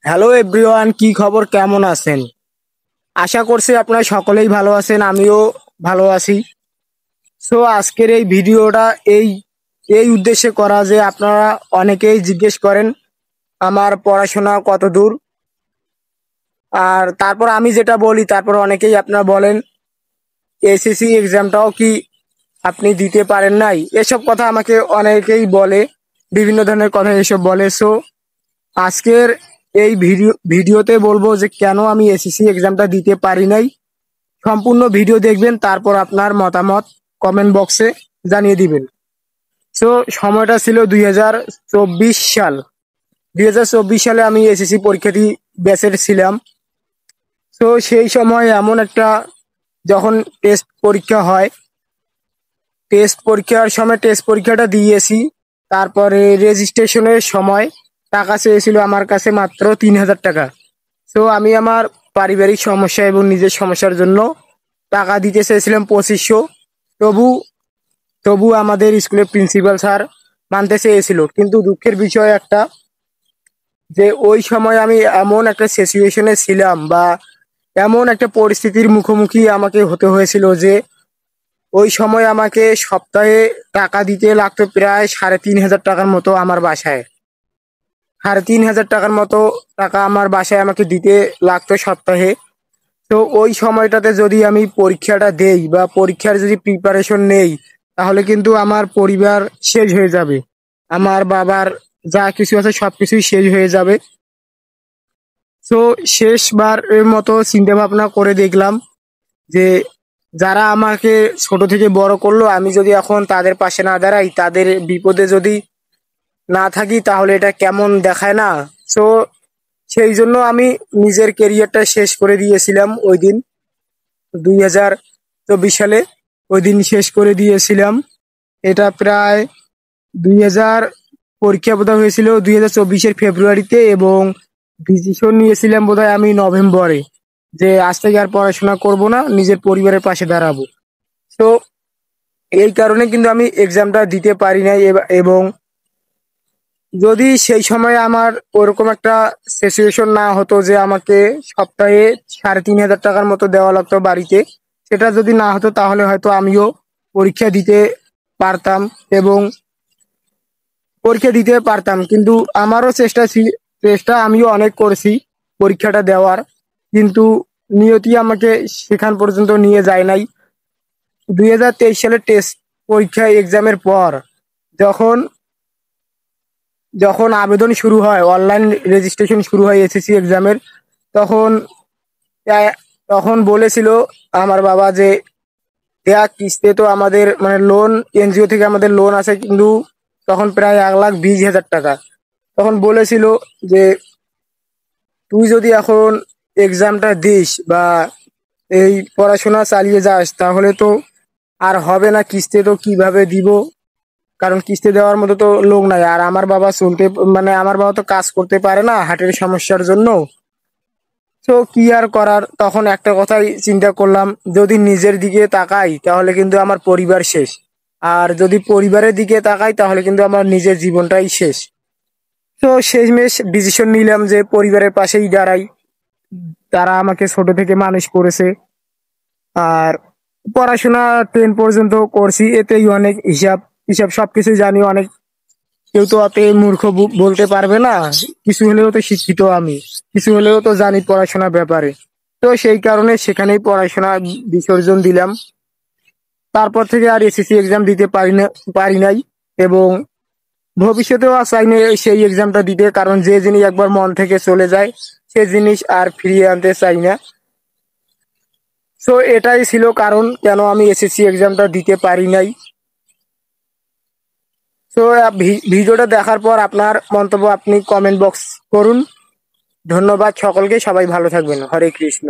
Hello everyone, কি খবর, কেমন আছেন? আশা করছি আপনারা সকলেই ভালো আছেন, আমিও ভালো আছি। সো আজকের এই ভিডিওটা এই এই উদ্দেশ্যে করা যে আপনারা অনেকেই জিজ্ঞেস করেন আমার পড়াশোনা কত দূর। আর তারপর আমি যেটা বলি, তারপর অনেকেই আপনারা বলেন এসএসসি এক্সামটাও কি আপনি দিতে পারেন নাই, এসব কথা আমাকে অনেকেই বলে, বিভিন্ন ধরনের কথা এসব বলে। সো আজকের এই ভিডিওতে বলবো যে কেন আমি এসএসসি এক্সামটা দিতে পারি নাই। সম্পূর্ণ ভিডিও দেখবেন, তারপর আপনার মতামত কমেন্ট বক্সে জানিয়ে দিবেন। সো সময়টা ছিল 2024 সাল। 2024 সালে আমি এসএসসি পরীক্ষাটি ব্যাচের ছিলাম। সো সেই সময় এমন একটা, যখন টেস্ট পরীক্ষা হয়, টেস্ট পরীক্ষার সময় টেস্ট পরীক্ষাটা দিয়েছি, তারপরে রেজিস্ট্রেশনের সময় টাকা চেয়েছিল আমার কাছে মাত্র 3,000 টাকা। তো আমি আমার পারিবারিক সমস্যা এবং নিজের সমস্যার জন্য টাকা দিতে চেয়েছিলাম 2500। তবু তবু আমাদের স্কুলের প্রিন্সিপাল স্যার মানতে চেয়েছিল, কিন্তু দুঃখের বিষয় একটা, যে ওই সময় আমি এমন একটা সিচুয়েশনে ছিলাম বা এমন একটা পরিস্থিতির মুখোমুখি আমাকে হতে হয়েছিল যে ওই সময় আমাকে সপ্তাহে টাকা দিতে লাগতো প্রায় 3,500 টাকার মতো আমার বাসায়। 3,500 টাকার মতো টাকা আমার বাসায় আমাকে দিতে লাগতো সপ্তাহে। তো ওই সময়টাতে যদি আমি পরীক্ষাটা দেই বা পরীক্ষার যদি প্রিপারেশন নেই, তাহলে কিন্তু আমার পরিবার শেষ হয়ে যাবে, আমার বাবার যা কিছু আছে সবকিছুই শেষ হয়ে যাবে। তো শেষবার এর মতো চিন্তা ভাবনা করে দেখলাম যে যারা আমাকে ছোট থেকে বড় করলো, আমি যদি এখন তাদের পাশে না দাঁড়াই, তাদের বিপদে যদি না থাকি, তাহলে এটা কেমন দেখায় না। সো সেই জন্য আমি নিজের কেরিয়ারটা শেষ করে দিয়েছিলাম ওই দিন, 2024 সালে ওই দিন শেষ করে দিয়েছিলাম। এটা প্রায় 2000 পরীক্ষা বোধহয় হয়েছিল 2024-এর ফেব্রুয়ারিতে, এবং ডিসিশন নিয়েছিলাম বোধহয় আমি নভেম্বরে, যে আজ থেকে আর পড়াশোনা করব না, নিজের পরিবারের পাশে দাঁড়াবো। তো এই কারণে কিন্তু আমি এক্সামটা দিতে পারি নাই। এবং যদি সেই সময় আমার ওরকম একটা সিচুয়েশন না হতো যে আমাকে সপ্তাহে 3,500 টাকার মতো দেওয়া লাগতো বাড়িতে, সেটা যদি না হতো, তাহলে হয়তো আমিও পরীক্ষা দিতে পারতাম এবং পরীক্ষা দিতে পারতাম। কিন্তু আমারও চেষ্টা আমিও অনেক করেছি পরীক্ষাটা দেওয়ার, কিন্তু নিয়তি আমাকে সেখান পর্যন্ত নিয়ে যায় নাই। 2023 সালে টেস্ট পরীক্ষা এক্সামের পর যখন যখন আবেদন শুরু হয়, অনলাইন রেজিস্ট্রেশন শুরু হয় এসএসসি এক্সামের, তখন তখন বলেছিল আমার বাবা যে দেখ, কিস্তি তো আমাদের মানে লোন, এনজিও থেকে আমাদের লোন আছে, কিন্তু তখন প্রায় 1,20,000 টাকা। তখন বলেছিল যে তুই যদি এখন এক্সামটা দিস বা এই পড়াশোনা চালিয়ে যাস, তাহলে তো আর হবে না, কিস্তি তো কিভাবে দিব, কারণ কিস্তি দেওয়ার মতো তো লোক নাই। আর আমার বাবা আমার বাবা তো কাজ করতে পারে না হার্টের সমস্যার জন্য। তো কি আর করার, তখন একটা কথাই চিন্তা করলাম, যদি নিজের দিকে তাকাই তাহলে কিন্তু আমার পরিবার শেষ, আর যদি পরিবারের দিকে তাকাই তাহলে কিন্তু আমার নিজের জীবনটাই শেষ। তো শেষমেশ ডিসিশন নিলাম যে পরিবারের পাশেই দাঁড়াই, তারা আমাকে ছোট থেকে মানুষ করেছে। আর পড়াশোনা 10 পর্যন্ত করছি, এতেই অনেক। হিসাব হিসাব সবকিছু জানি অনেক। কেউ তো অত মূর্খ বলতে পারবে না, কিছু হলেও তো শিক্ষিত আমি, কিছু হলেও তো জানি পড়াশোনার ব্যাপারে। তো সেই কারণে সেখানেই পড়াশোনা বিসর্জন দিলাম। তারপর থেকে আর এসএসসি এক্সাম দিতে পারি নাই, এবং ভবিষ্যতেও আর চাই না সেই এক্সামটা দিতে, কারণ যে জিনিস একবার মন থেকে চলে যায় সে জিনিস আর ফিরিয়ে আনতে চাই না। সো এটাই ছিল কারণ কেন আমি এসএসসি এক্সামটা দিতে পারি নাই। তো ভিডিওটা দেখার পর আপনার মন্তব্য আপনি কমেন্ট বক্স করুন। ধন্যবাদ সকলকে, সবাই ভালো থাকবেন। হরে কৃষ্ণ।